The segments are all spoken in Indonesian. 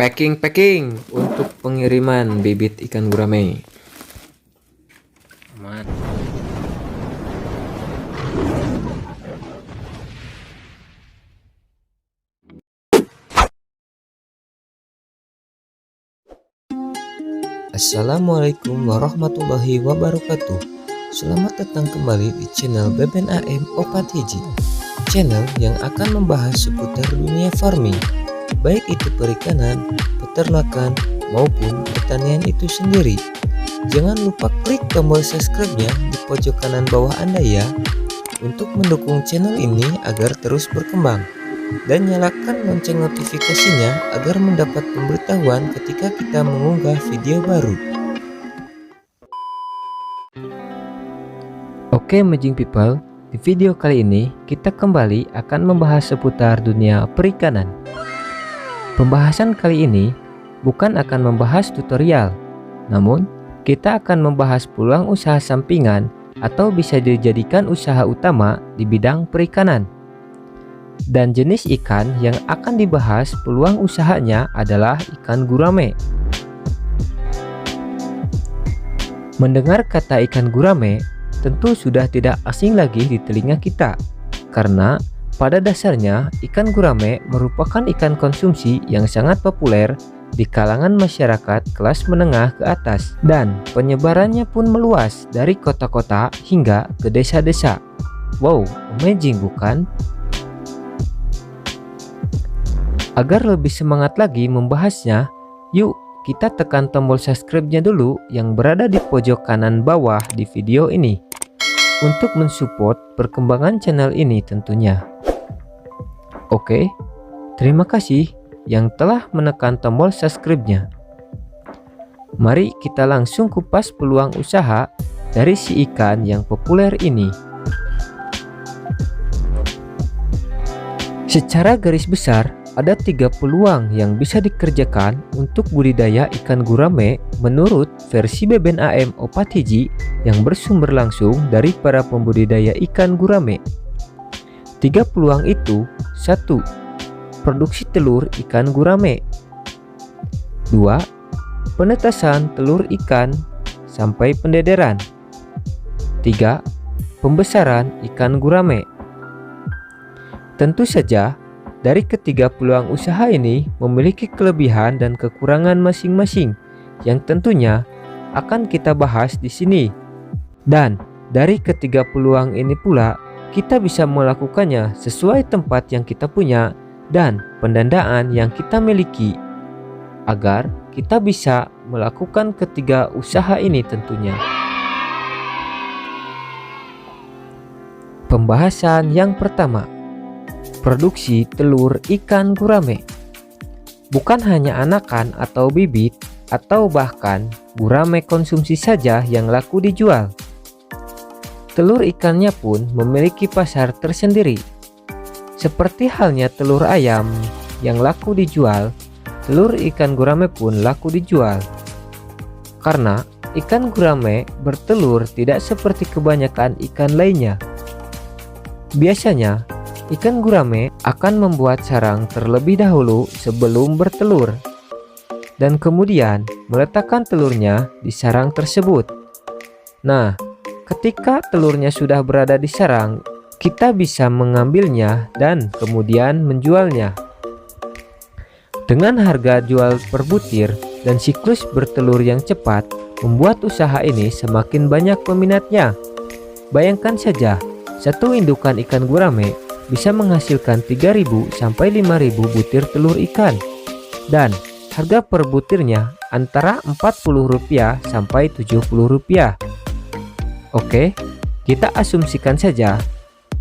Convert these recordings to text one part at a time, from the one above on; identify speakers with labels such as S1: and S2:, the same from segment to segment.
S1: Packing untuk pengiriman bibit ikan gurame. Aman.
S2: Assalamualaikum warahmatullahi wabarakatuh. Selamat datang kembali di channel Beben AM Opat Hiji, channel yang akan membahas seputar dunia farming, baik itu perikanan, peternakan, maupun pertanian itu sendiri. Jangan lupa klik tombol subscribe-nya di pojok kanan bawah Anda ya, untuk mendukung channel ini agar terus berkembang. Dan nyalakan lonceng notifikasinya agar mendapat pemberitahuan ketika kita mengunggah video baru.
S3: Oke Amazing People, di video kali ini kita kembali akan membahas seputar dunia perikanan. Pembahasan kali ini bukan akan membahas tutorial, namun kita akan membahas peluang usaha sampingan atau bisa dijadikan usaha utama di bidang perikanan. Dan jenis ikan yang akan dibahas peluang usahanya adalah ikan gurame. Mendengar kata ikan gurame tentu sudah tidak asing lagi di telinga kita, karena pada dasarnya ikan gurame merupakan ikan konsumsi yang sangat populer di kalangan masyarakat kelas menengah ke atas, dan penyebarannya pun meluas dari kota-kota hingga ke desa-desa. Wow, amazing bukan? Agar lebih semangat lagi membahasnya, yuk kita tekan tombol subscribe-nya dulu yang berada di pojok kanan bawah di video ini, untuk mensupport perkembangan channel ini tentunya. Oke, terima kasih yang telah menekan tombol subscribe-nya. Mari kita langsung kupas peluang usaha dari si ikan yang populer ini. Secara garis besar, ada 3 peluang yang bisa dikerjakan untuk budidaya ikan gurame menurut versi Beben AM Opat Hiji yang bersumber langsung dari para pembudidaya ikan gurame. 3 peluang itu: 1. Produksi telur ikan gurame. 2. Penetasan telur ikan sampai pendederan. 3. Pembesaran ikan gurame. Tentu saja, dari ketiga peluang usaha ini memiliki kelebihan dan kekurangan masing-masing yang tentunya akan kita bahas di sini. Dan dari ketiga peluang ini pula kita bisa melakukannya sesuai tempat yang kita punya dan pendanaan yang kita miliki, agar kita bisa melakukan ketiga usaha ini tentunya. Pembahasan yang pertama, produksi telur ikan gurame. Bukan hanya anakan atau bibit, atau bahkan gurame konsumsi saja yang laku dijual. Telur ikannya pun memiliki pasar tersendiri. Seperti halnya telur ayam yang laku dijual, telur ikan gurame pun laku dijual. Karena ikan gurame bertelur tidak seperti kebanyakan ikan lainnya. Biasanya ikan gurame akan membuat sarang terlebih dahulu sebelum bertelur, dan kemudian meletakkan telurnya di sarang tersebut. Nah, ketika telurnya sudah berada di sarang, kita bisa mengambilnya dan kemudian menjualnya. Dengan harga jual per butir dan siklus bertelur yang cepat, membuat usaha ini semakin banyak peminatnya. Bayangkan saja, satu indukan ikan gurame bisa menghasilkan 3.000 sampai 5.000 butir telur ikan, dan harga per butirnya antara Rp40 sampai Rp70. Oke, kita asumsikan saja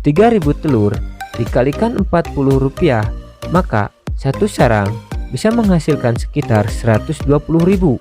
S3: 3.000 telur dikalikan Rp40, maka satu sarang bisa menghasilkan sekitar Rp120.000.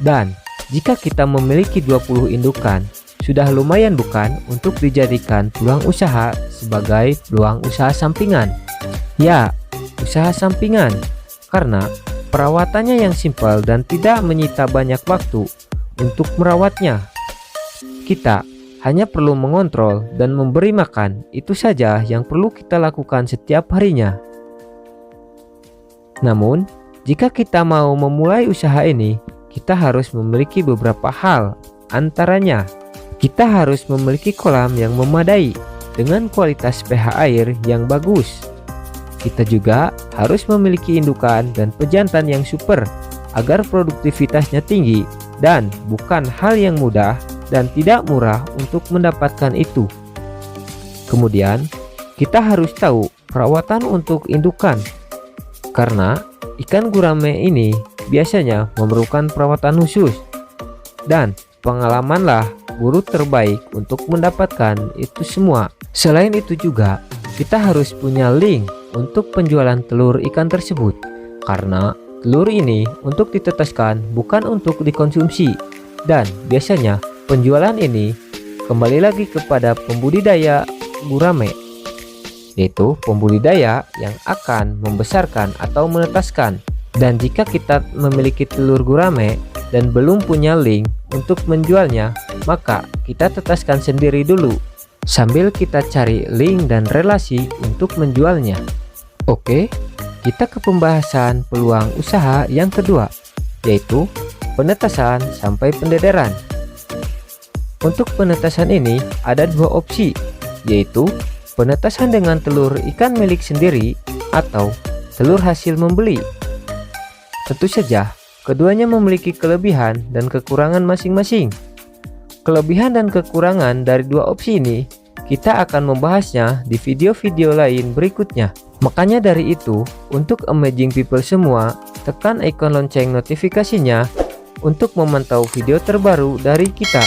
S3: Dan jika kita memiliki 20 indukan, sudah lumayan bukan untuk dijadikan peluang usaha sebagai peluang usaha sampingan? Ya, usaha sampingan, karena perawatannya yang simpel dan tidak menyita banyak waktu untuk merawatnya. Kita hanya perlu mengontrol dan memberi makan, itu saja yang perlu kita lakukan setiap harinya. Namun, Jika kita mau memulai usaha ini, kita harus memiliki beberapa hal. Antaranya, kita harus memiliki kolam yang memadai dengan kualitas pH air yang bagus. Kita juga harus memiliki indukan dan pejantan yang super agar produktivitasnya tinggi, dan bukan hal yang mudah dan tidak murah untuk mendapatkan itu. Kemudian, kita harus tahu perawatan untuk indukan, karena ikan gurame ini biasanya memerlukan perawatan khusus, dan pengalamanlah guru terbaik untuk mendapatkan itu semua. Selain itu juga, kita harus punya link untuk penjualan telur ikan tersebut, karena telur ini untuk ditetaskan, bukan untuk dikonsumsi. Dan biasanya penjualan ini kembali lagi kepada pembudidaya gurame, yaitu pembudidaya yang akan membesarkan atau menetaskan. Dan jika kita memiliki telur gurame dan belum punya link untuk menjualnya, maka kita tetaskan sendiri dulu sambil kita cari link dan relasi untuk menjualnya. Oke, kita ke pembahasan peluang usaha yang kedua, yaitu penetasan sampai pendederan. Untuk penetasan ini ada dua opsi, yaitu penetasan dengan telur ikan milik sendiri atau telur hasil membeli. Tentu saja, keduanya memiliki kelebihan dan kekurangan masing-masing. Kelebihan dan kekurangan dari dua opsi ini kita akan membahasnya di video-video lain berikutnya. Makanya dari itu, untuk amazing people semua, tekan ikon lonceng notifikasinya untuk memantau video terbaru dari kita.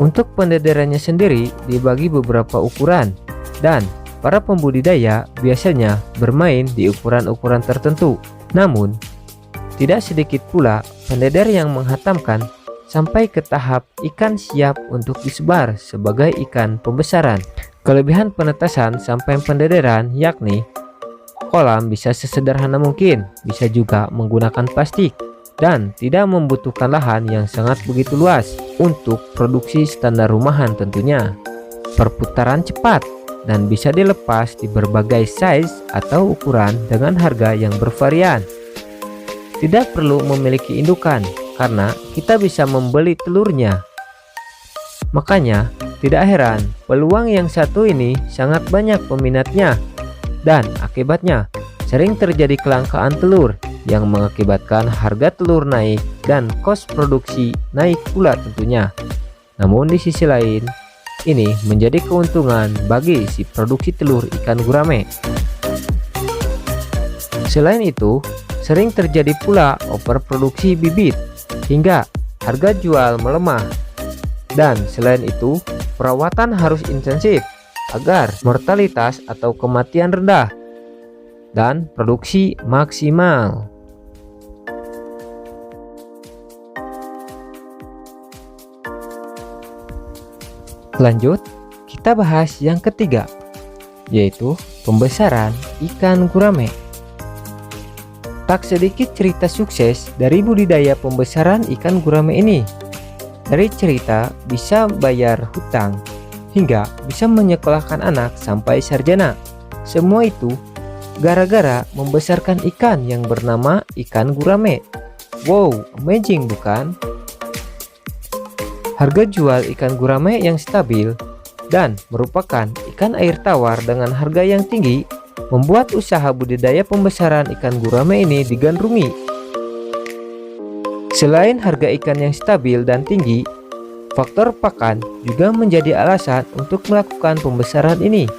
S3: Untuk pendederannya sendiri dibagi beberapa ukuran, dan para pembudidaya biasanya bermain di ukuran-ukuran tertentu. Namun, tidak sedikit pula pendeder yang menghantamkan sampai ke tahap ikan siap untuk disebar sebagai ikan pembesaran. Kelebihan penetasan sampai pendederan yakni kolam bisa sesederhana mungkin, bisa juga menggunakan plastik, dan tidak membutuhkan lahan yang sangat begitu luas untuk produksi standar rumahan tentunya. Perputaran cepat dan bisa dilepas di berbagai size atau ukuran dengan harga yang bervarian. Tidak perlu memiliki indukan karena kita bisa membeli telurnya. Makanya tidak heran peluang yang satu ini sangat banyak peminatnya, dan akibatnya sering terjadi kelangkaan telur yang mengakibatkan harga telur naik dan kos produksi naik pula tentunya. Namun di sisi lain, ini menjadi keuntungan bagi si produksi telur ikan gurame. Selain itu, sering terjadi pula overproduksi bibit hingga harga jual melemah. Dan selain itu, perawatan harus intensif agar mortalitas atau kematian rendah dan produksi maksimal. Lanjut, kita bahas yang ketiga, yaitu pembesaran ikan gurame. Tak sedikit cerita sukses dari budidaya pembesaran ikan gurame ini. Dari cerita bisa bayar hutang hingga bisa menyekolahkan anak sampai sarjana. Semua itu gara-gara membesarkan ikan yang bernama ikan gurame. Wow, amazing bukan? Harga jual ikan gurame yang stabil dan merupakan ikan air tawar dengan harga yang tinggi membuat usaha budidaya pembesaran ikan gurame ini digandrungi. Selain harga ikan yang stabil dan tinggi, faktor pakan juga menjadi alasan untuk melakukan pembesaran ini.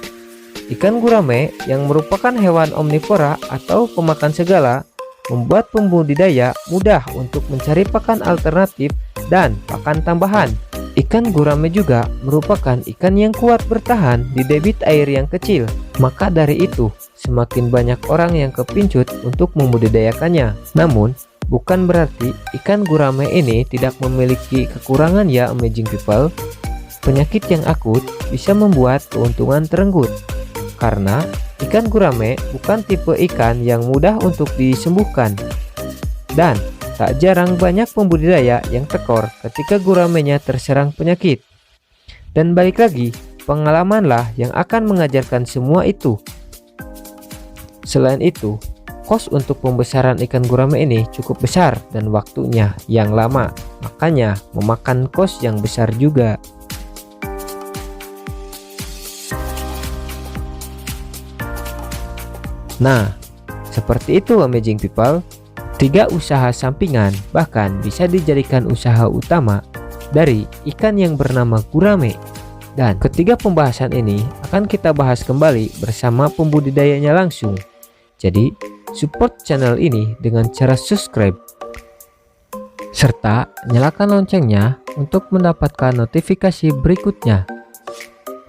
S3: Ikan gurame yang merupakan hewan omnivora atau pemakan segala membuat pembudidaya mudah untuk mencari pakan alternatif dan pakan tambahan. Ikan gurame juga merupakan ikan yang kuat bertahan di debit air yang kecil. Maka dari itu, semakin banyak orang yang kepincut untuk membudidayakannya. Namun, bukan berarti ikan gurame ini tidak memiliki kekurangan ya amazing people. Penyakit yang akut bisa membuat keuntungan terenggut. Karena ikan gurame bukan tipe ikan yang mudah untuk disembuhkan. Dan tak jarang banyak pembudidaya yang tekor ketika guramenya terserang penyakit. Dan balik lagi, pengalamanlah yang akan mengajarkan semua itu. Selain itu, kos untuk pembesaran ikan gurame ini cukup besar dan waktunya yang lama, makanya memakan kos yang besar juga. Nah, seperti itu amazing people, 3 usaha sampingan bahkan bisa dijadikan usaha utama dari ikan yang bernama gurame. Dan ketiga pembahasan ini akan kita bahas kembali bersama pembudidayanya langsung. Jadi, support channel ini dengan cara subscribe serta nyalakan loncengnya untuk mendapatkan notifikasi berikutnya.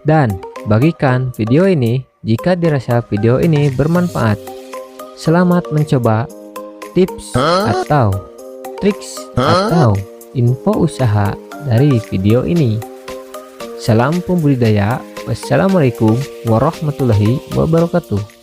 S3: Dan bagikan video ini jika dirasa video ini bermanfaat. Selamat mencoba tips atau triks atau info usaha dari video ini. Salam pembudidaya. Wassalamualaikum warahmatullahi wabarakatuh.